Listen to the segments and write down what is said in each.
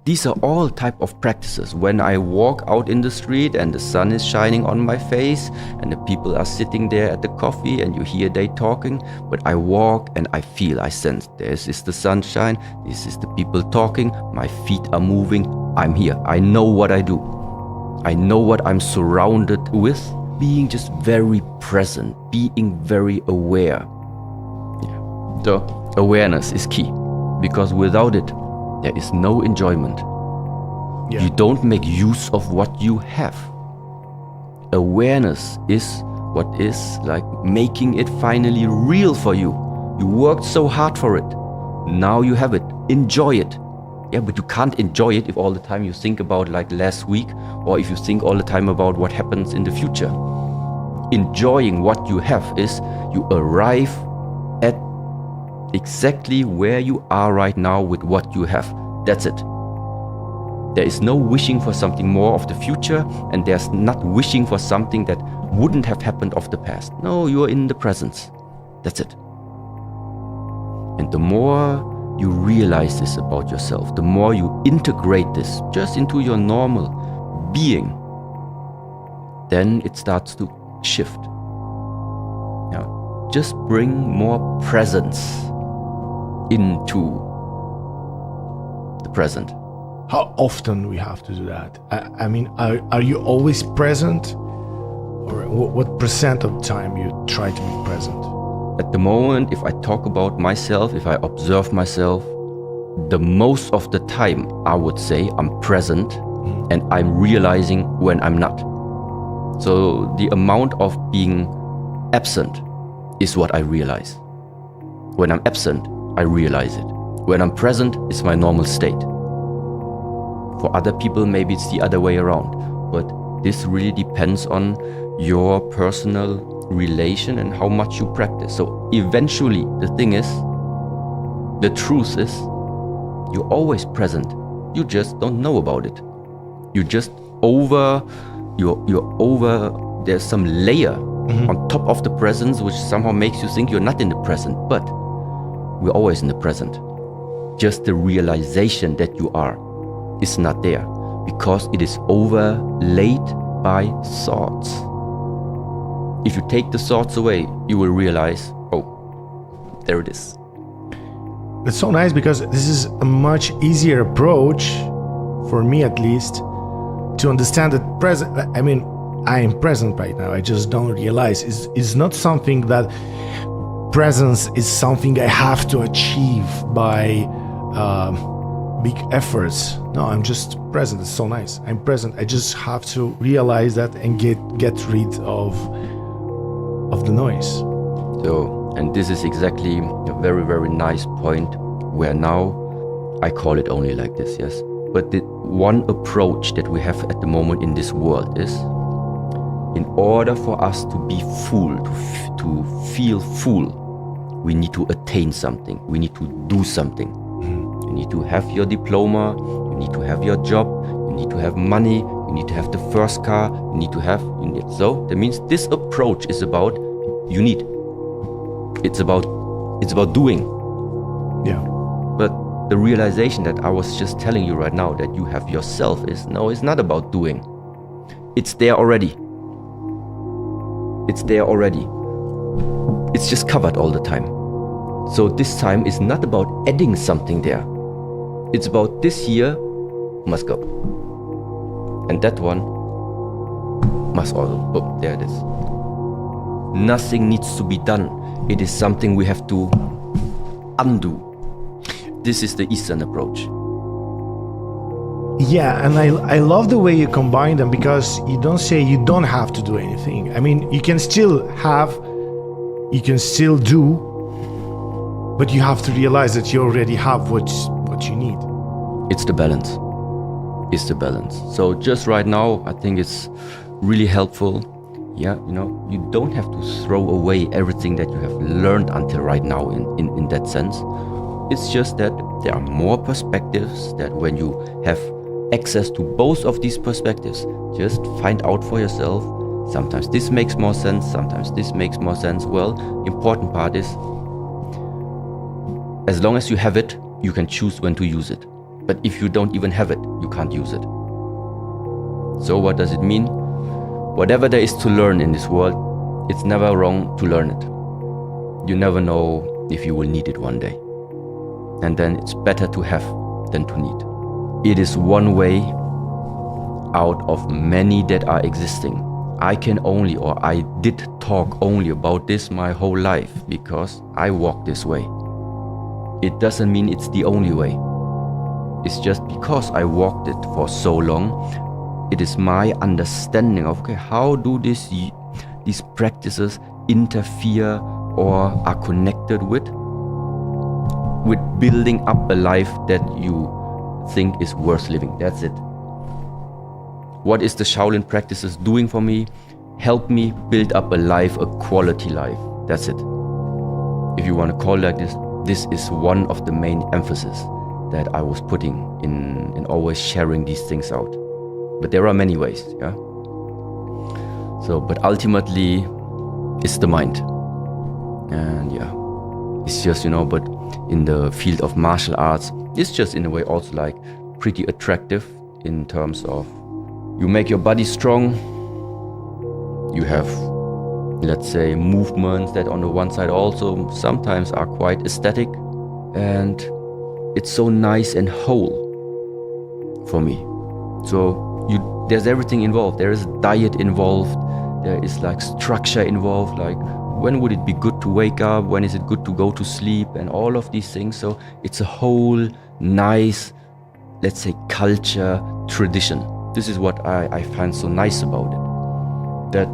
These are all type of practices. When I walk out in the street and the sun is shining on my face and the people are sitting there at the coffee and you hear they talking, but I walk and I feel, I sense, this is the sunshine, this is the people talking, my feet are moving, I'm here. I know what I do. I know what I'm surrounded with. Being just very present, being very aware. Yeah. So awareness is key, because without it, there is no enjoyment. Yeah. You don't make use of what you have. Awareness is what is like making it finally real for you. You worked so hard for it. Now you have it. Enjoy it. Yeah, but you can't enjoy it if all the time you think about like last week, or if you think all the time about what happens in the future. Enjoying what you have is you arrive at exactly where you are right now with what you have. That's it. There is no wishing for something more of the future, and there's not wishing for something that wouldn't have happened of the past. No, you're in the presence. That's it. And the more you realize this about yourself, the more you integrate this just into your normal being, then it starts to shift. Yeah. Just bring more presence into the present. How often we have to do that? I mean, are you always present? Or what percent of time you try to be present? At the moment, if I talk about myself, if I observe myself, the most of the time I would say I'm present and I'm realizing when I'm not. So the amount of being absent is what I realize. When I'm absent, I realize it. When I'm present, it's my normal state. For other people, maybe it's the other way around. But this really depends on your personal relation and how much you practice. So eventually, the thing is, the truth is, you're always present. You just don't know about it. You're over, there's some layer on top of the presence which somehow makes you think you're not in the present. But we're always in the present. Just the realization that you are is not there, because it is overlaid by thoughts. If you take the thoughts away, you will realize, oh, there it is. It's so nice, because this is a much easier approach, for me at least, to understand that present. I mean, I am present right now. I just don't realize. It's not something that presence is something I have to achieve by big efforts. No, I'm just present. It's so nice. I'm present. I just have to realize that and get rid of the noise. So, and this is exactly a very, very nice point where now I call it only like this, yes. But the one approach that we have at the moment in this world is, in order for us to be full, to feel full, we need to attain something. We need to do something. You need to have your diploma, you need to have your job, you need to have money, you need to have the first car, so that means this approach is about you need. It's about doing. Yeah. But the realization that I was just telling you right now, that you have yourself, is no, it's not about doing. It's there already. It's there already. It's just covered all the time. So this time is not about adding something there. It's about this here must go. And that one must also, oh, there it is. Nothing needs to be done. It is something we have to undo. This is the Eastern approach. Yeah, and I love the way you combine them, because you don't say you don't have to do anything. I mean, you can still do, but you have to realize that you already have what you need. It's the balance. It's the balance. So just right now, I think it's really helpful. Yeah, you don't have to throw away everything that you have learned until right now in that sense. It's just that there are more perspectives, that when you have access to both of these perspectives, just find out for yourself. Sometimes this makes more sense, sometimes this makes more sense. Well, important part is, as long as you have it, you can choose when to use it. But if you don't even have it, you can't use it. So what does it mean? Whatever there is to learn in this world, it's never wrong to learn it. You never know if you will need it one day. And then it's better to have than to need. It is one way out of many that are existing. I can only, or I did talk only about this my whole life because I walk this way. It doesn't mean it's the only way. It's just because I walked it for so long, it is my understanding of, okay, how do these practices interfere or are connected with building up a life that you think is worth living. That's it. What is the Shaolin practices doing for me? Help me build up a life, a quality life. That's it. If you want to call it like this, this is one of the main emphasis that I was putting in always sharing these things out. But there are many ways, yeah. So, but ultimately, it's the mind, and yeah, it's just, but in the field of martial arts, it's just in a way also like pretty attractive in terms of you make your body strong. You have, let's say, movements that on the one side also sometimes are quite aesthetic, and it's so nice and whole for me. So there's everything involved. There is diet involved. There is like structure involved. Like when would it be good to wake up? When is it good to go to sleep? And all of these things. So it's a whole nice, let's say, culture, tradition. This is what I find so nice about it. That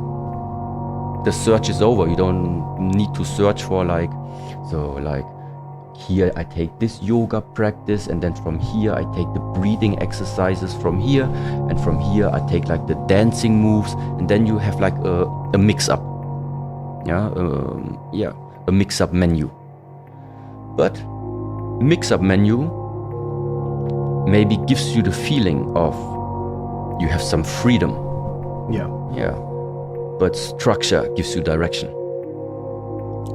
the search is over. You don't need to search for here I take this yoga practice, and then from here I take the breathing exercises from here, and from here I take like the dancing moves, and then you have like a mix-up. A mix-up menu. But mix-up menu maybe gives you the feeling of you have some freedom. Yeah. But structure gives you direction.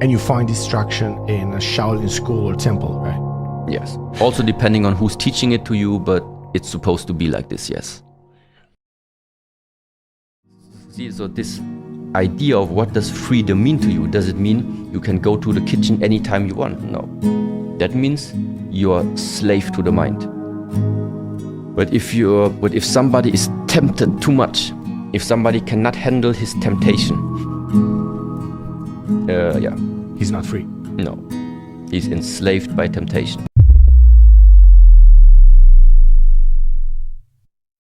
And you find instruction in a Shaolin school or temple, right? Yes. Also depending on who's teaching it to you, but it's supposed to be like this, yes. See, so this idea of what does freedom mean to you, does it mean you can go to the kitchen anytime you want? No. That means you're slave to the mind. But if somebody is tempted too much, if somebody cannot handle his temptation, he's not free. No, he's enslaved by temptation.